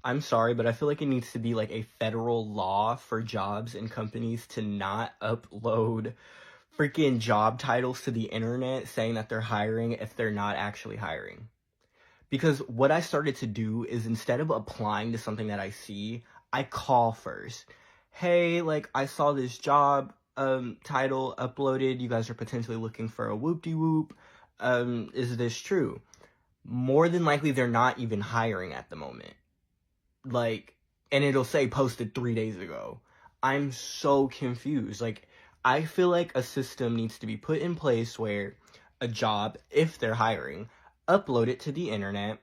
I'm sorry, but I feel like it needs to be like a federal law for jobs and companies to not upload freaking job titles to the internet saying that they're hiring if they're not actually hiring. Because what I started to do is instead of applying to something that I see, I call first. Hey, like I saw this job title uploaded. You guys are potentially looking for a whoop-de-whoop. Is this true? More than likely they're not even hiring at the moment. Like, and it'll say posted 3 days ago. I'm so confused. Like, I feel like a system needs to be put in place where a job, if they're hiring, upload it to the internet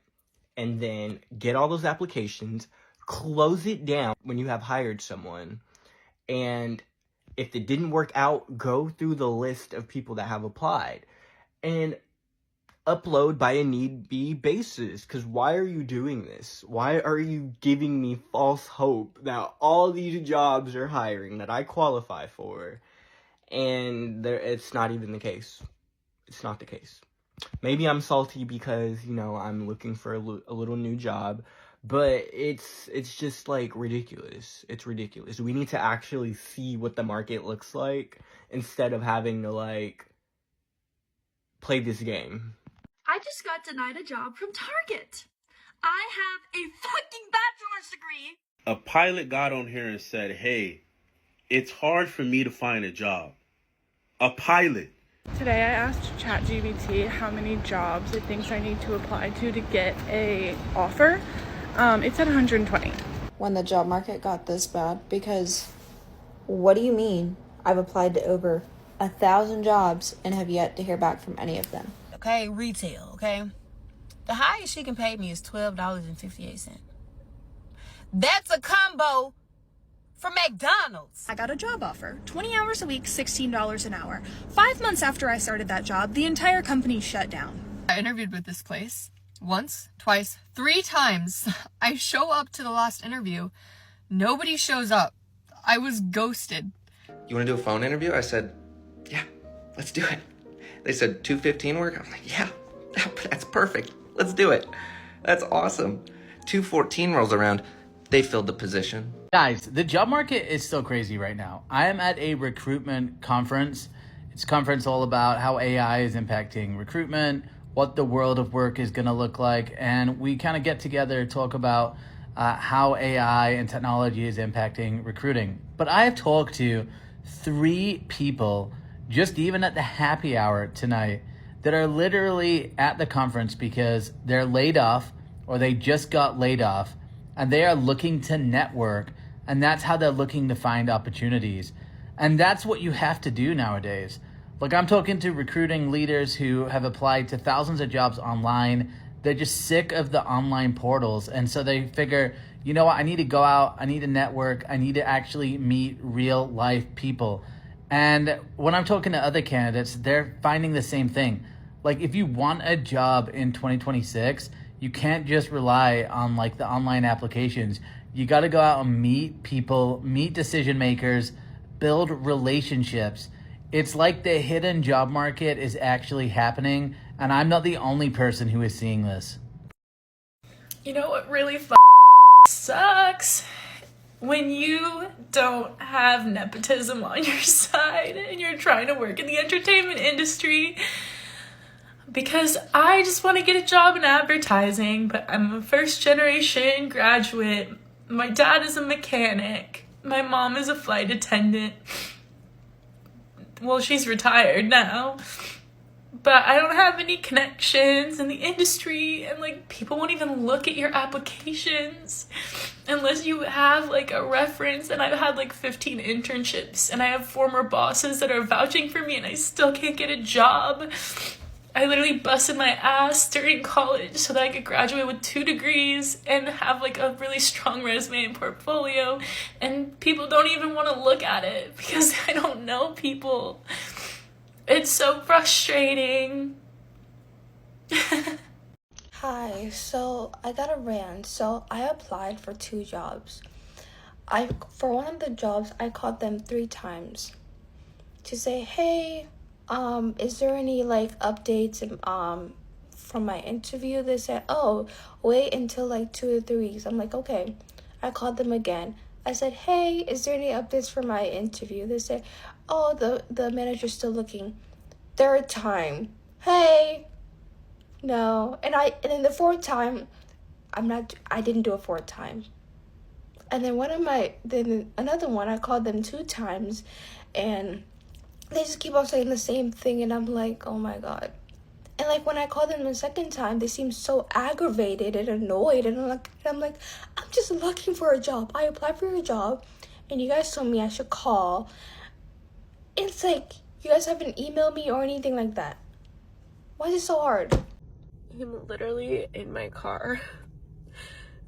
and then get all those applications, close it down when you have hired someone, and if it didn't work out, go through the list of people that have applied and upload by a need be basis. Because why are you doing this? Why are you giving me false hope that all these jobs are hiring that I qualify for, and it's not even the case? It's not the case. Maybe I'm salty because, I'm looking for a little new job, but it's just like ridiculous. It's ridiculous. We need to actually see what the market looks like instead of having to like play this game. I just got denied a job from Target. I have a fucking bachelor's degree. A pilot got on here and said, hey, it's hard for me to find a job. A pilot. Today I asked ChatGPT how many jobs it thinks I need to apply to get a offer. It said 120. When the job market got this bad, because what do you mean? I've applied to over 1,000 jobs and have yet to hear back from any of them. Okay, retail, okay? The highest she can pay me is $12.58. That's a combo for McDonald's. I got a job offer, 20 hours a week, $16 an hour. 5 months after I started that job, the entire company shut down. I interviewed with this place once, twice, 3 times. I show up to the last interview. Nobody shows up. I was ghosted. You want to do a phone interview? I said, yeah, let's do it. They said 2:15 work? I was like, yeah, that's perfect. Let's do it. That's awesome. 2:14 rolls around. They filled the position. Guys, the job market is still crazy right now. I am at a recruitment conference. It's a conference all about how AI is impacting recruitment, what the world of work is going to look like, and we kind of get together to talk about how AI and technology is impacting recruiting. But I have talked to 3 people just even at the happy hour tonight that are literally at the conference because they're laid off or they just got laid off, and they are looking to network, and that's how they're looking to find opportunities. And that's what you have to do nowadays. Like, I'm talking to recruiting leaders who have applied to thousands of jobs online. They're just sick of the online portals. And so they figure, you know what, I need to go out, I need to network, I need to actually meet real life people. And when I'm talking to other candidates, they're finding the same thing. Like, if you want a job in 2026, you can't just rely on like the online applications. You got to go out and meet people, meet decision makers, build relationships. It's like the hidden job market is actually happening, and I'm not the only person who is seeing this. You know what really sucks? When you don't have nepotism on your side and you're trying to work in the entertainment industry. Because I just want to get a job in advertising, but I'm a first generation graduate. My dad is a mechanic. My mom is a flight attendant. Well, she's retired now. But I don't have any connections in the industry, and like people won't even look at your applications unless you have like a reference. And I've had like 15 internships, and I have former bosses that are vouching for me, and I still can't get a job. I literally busted my ass during college so that I could graduate with 2 degrees and have like a really strong resume and portfolio, and people don't even want to look at it because I don't know people. It's so frustrating. Hi, so I got a rant. So I applied for 2 jobs. For one of the jobs, I called them 3 times to say, hey, is there any like updates from my interview. They said, oh, wait until like 2 or 3 weeks. I'm like, okay. I called them again. I said, hey, is there any updates for my interview? They said, oh, the manager's still looking. Third time, hey, no. And then the fourth time, I didn't do a fourth time. And then another one, I called them 2 times, and they just keep on saying the same thing, and I'm like, oh my God. And like when I called them the second time, they seemed so aggravated and annoyed, and I'm like, I'm just looking for a job. I applied for a job, and you guys told me I should call. It's like, you guys haven't emailed me or anything like that. Why is it so hard? I'm literally in my car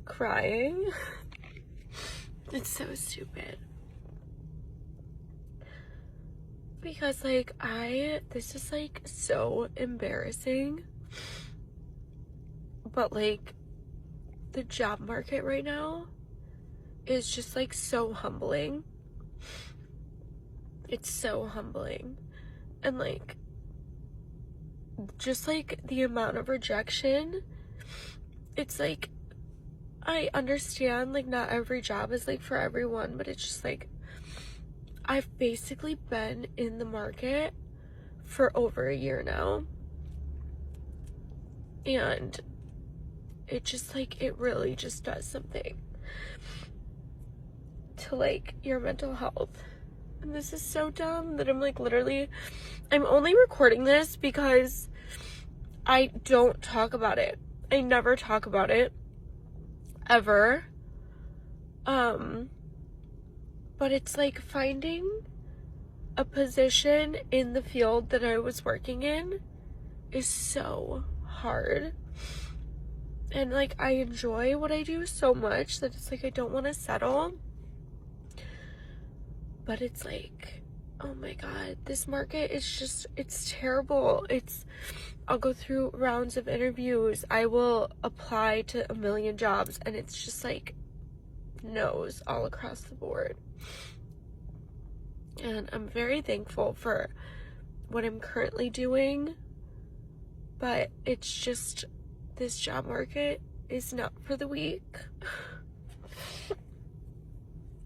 crying. It's so stupid. Because, like, this is, like, so embarrassing. But, like, the job market right now is just, like, so humbling. It's so humbling. And, like, just, like, the amount of rejection, it's, like, I understand, like, not every job is, like, for everyone, but it's just, like, I've basically been in the market for over a year now, and it just, like, it really just does something to, like, your mental health. And this is so dumb that I'm, like, literally, I'm only recording this because I don't talk about it. I never talk about it, ever. But it's like finding a position in the field that I was working in is so hard. And like, I enjoy what I do so much that it's like, I don't want to settle. But it's like, oh my God, this market is just, it's terrible. I'll go through rounds of interviews. I will apply to a million jobs, and it's just like no's all across the board. And I'm very thankful for what I'm currently doing, but it's just, this job market is not for the weak.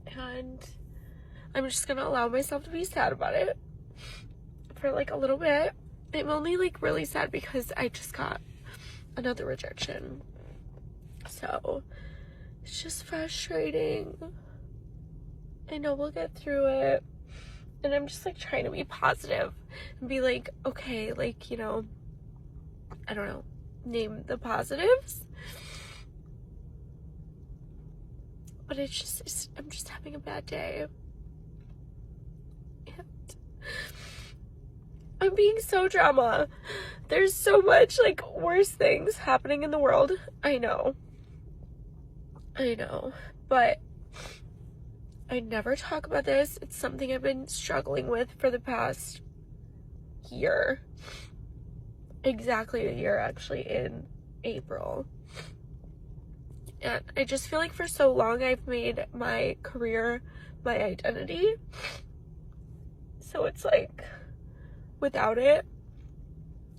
And I'm just gonna allow myself to be sad about it for like a little bit. I'm only like really sad because I just got another rejection. So it's just frustrating. I know we'll get through it. And I'm just like trying to be positive and be like, okay, like, you know, I don't know, name the positives. But it's just, I'm just having a bad day. And I'm being so drama. There's so much like worse things happening in the world. I know, but I never talk about this. It's something I've been struggling with for the past year. Exactly a year, actually, in April. And I just feel like for so long I've made my career my identity. So it's like, without it,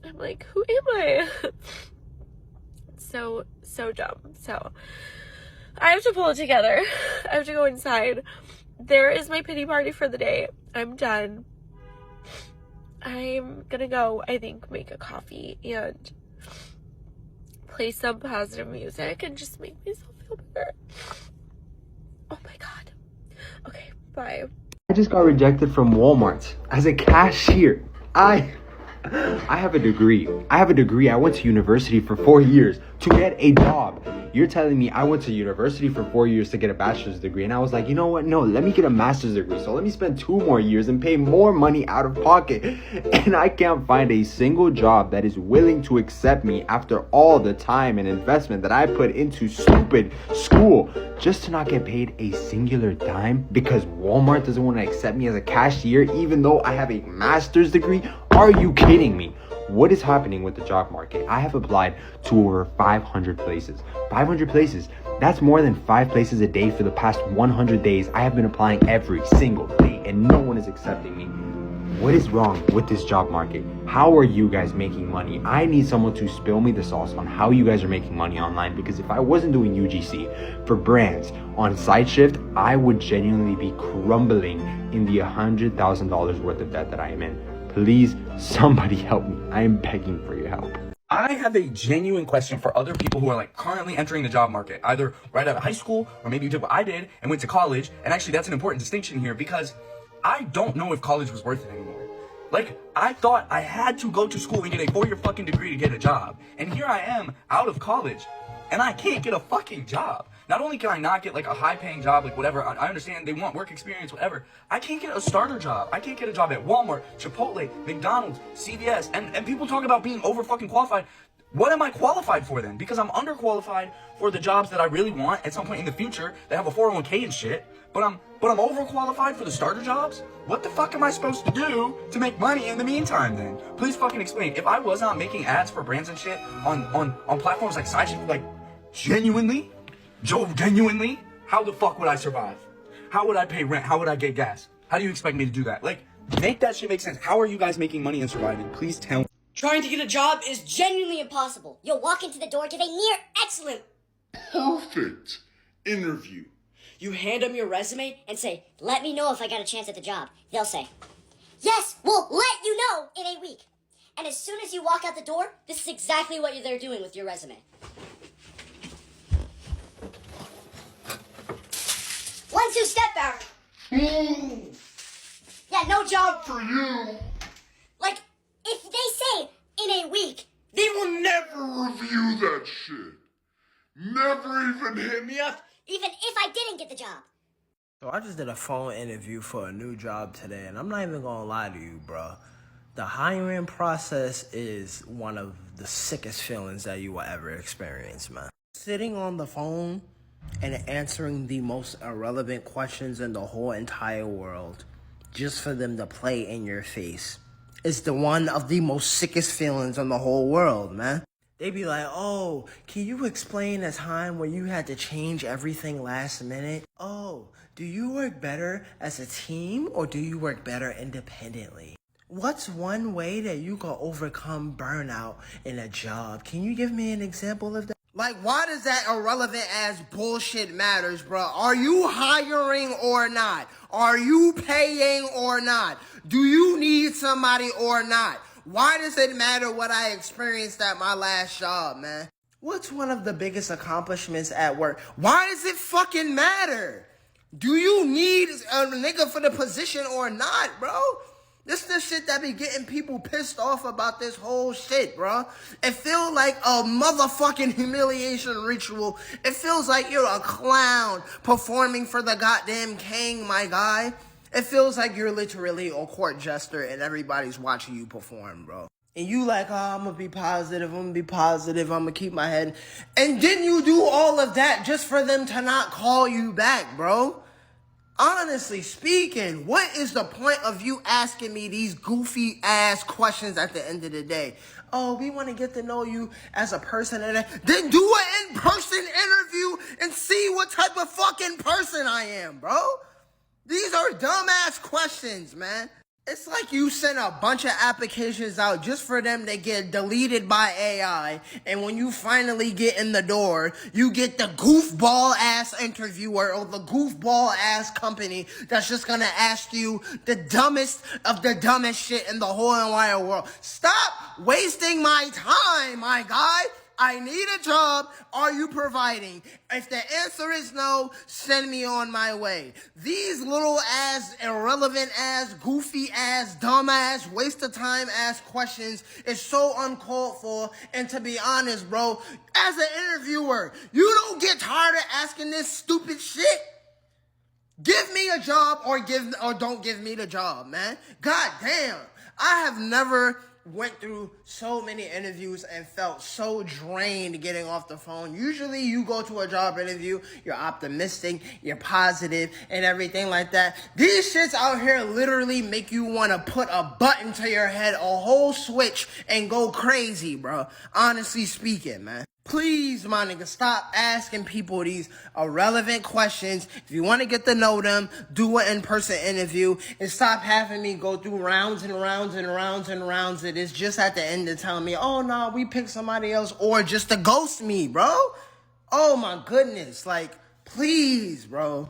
I'm like, who am I? So dumb. So I have to pull it together. I have to go inside. There is my pity party for the day. I'm done. I'm gonna go, I think, make a coffee and play some positive music and just make myself feel better. Oh my God. Okay, bye. I just got rejected from Walmart as a cashier. I have a degree. I went to university for 4 years to get a job. You're telling me I went to university for 4 years to get a bachelor's degree, and I was like, you know what? No, let me get a master's degree. So let me spend 2 more years and pay more money out of pocket. And I can't find a single job that is willing to accept me after all the time and investment that I put into stupid school just to not get paid a singular dime because Walmart doesn't want to accept me as a cashier even though I have a master's degree. Are you kidding me? What is happening with the job market? I have applied to over 500 places. 500 places. That's more than 5 places a day for the past 100 days. I have been applying every single day and no one is accepting me. What is wrong with this job market? How are you guys making money? I need someone to spill me the sauce on how you guys are making money online, because if I wasn't doing UGC for brands on SideShift, I would genuinely be crumbling in the $100,000 worth of debt that I am in. Please, somebody help me. I am begging for your help. I have a genuine question for other people who are like currently entering the job market, either right out of high school, or maybe you did what I did and went to college. And actually that's an important distinction here, because I don't know if college was worth it anymore. Like, I thought I had to go to school and get a 4-year fucking degree to get a job. And here I am out of college and I can't get a fucking job. Not only can I not get like a high paying job, like whatever, I understand they want work experience, whatever. I can't get a starter job. I can't get a job at Walmart, Chipotle, McDonald's, CVS, and people talk about being over fucking qualified. What am I qualified for then? Because I'm underqualified for the jobs that I really want at some point in the future that have a 401k and shit. But I'm overqualified for the starter jobs? What the fuck am I supposed to do to make money in the meantime then? Please fucking explain. If I was not making ads for brands and shit on platforms like SideShift, like genuinely, how the fuck would I survive? How would I pay rent? How would I get gas? How do you expect me to do that? Like, make that shit make sense. How are you guys making money and surviving? Please tell me. Trying to get a job is genuinely impossible. You'll walk into the door, give a near excellent, perfect interview. You hand them your resume and say, let me know if I got a chance at the job. They'll say, yes, we'll let you know in a week. And as soon as you walk out the door, this is exactly what they're doing with your resume. 1-2 step back. Yeah, no job for you. Like, if they say in a week, they will never review that shit. Never even hit me up. Even if I didn't get the job. So I just did a phone interview for a new job today, and I'm not even gonna lie to you, bro. The hiring process is one of the sickest feelings that you will ever experience, man. Sitting on the phone and answering the most irrelevant questions in the whole entire world just for them to play in your face is the one of the most sickest feelings in the whole world, man. They be like, oh, can you explain a time where you had to change everything last minute? Oh, do you work better as a team or do you work better independently? What's one way that you can overcome burnout in a job? Can you give me an example of that? Like, why does that irrelevant ass bullshit matters, bro? Are you hiring or not? Are you paying or not? Do you need somebody or not? Why does it matter what I experienced at my last job, man? What's one of the biggest accomplishments at work? Why does it fucking matter? Do you need a nigga for the position or not, bro? This the shit that be getting people pissed off about this whole shit, bro. It feels like a motherfucking humiliation ritual. It feels like you're a clown performing for the goddamn king, my guy. It feels like you're literally a court jester and everybody's watching you perform, bro. And you like, oh, I'm gonna be positive, I'm gonna keep my head. And didn't you do all of that just for them to not call you back, bro? Honestly speaking, what is the point of you asking me these goofy ass questions at the end of the day? Oh, we want to get to know you as a person. And then do an in-person interview and see what type of fucking person I am, bro. These are dumbass questions, man. It's like you sent a bunch of applications out just for them to get deleted by AI. And when you finally get in the door, you get the goofball-ass interviewer or the goofball-ass company that's just gonna ask you the dumbest of the dumbest shit in the whole entire world. Stop wasting my time, my guy. I need a job. Are you providing? If the answer is no, send me on my way. These little ass, irrelevant ass, goofy ass, dumb ass, waste of time ass questions is so uncalled for. And to be honest, bro, as an interviewer, you don't get tired of asking this stupid shit. Give me a job or don't give me the job, man. God damn. I have never went through so many interviews and felt so drained getting off the phone. Usually you go to a job interview, you're optimistic, you're positive and everything like that. These shits out here literally make you want to put a button to your head, a whole switch and go crazy, bro. Honestly speaking, man. Please, my nigga, stop asking people these irrelevant questions. If you want to get to know them, do an in-person interview and stop having me go through rounds and rounds and rounds and rounds of this just at the end of telling me, oh, no, we picked somebody else, or just to ghost me, bro. Oh, my goodness. Like, please, bro.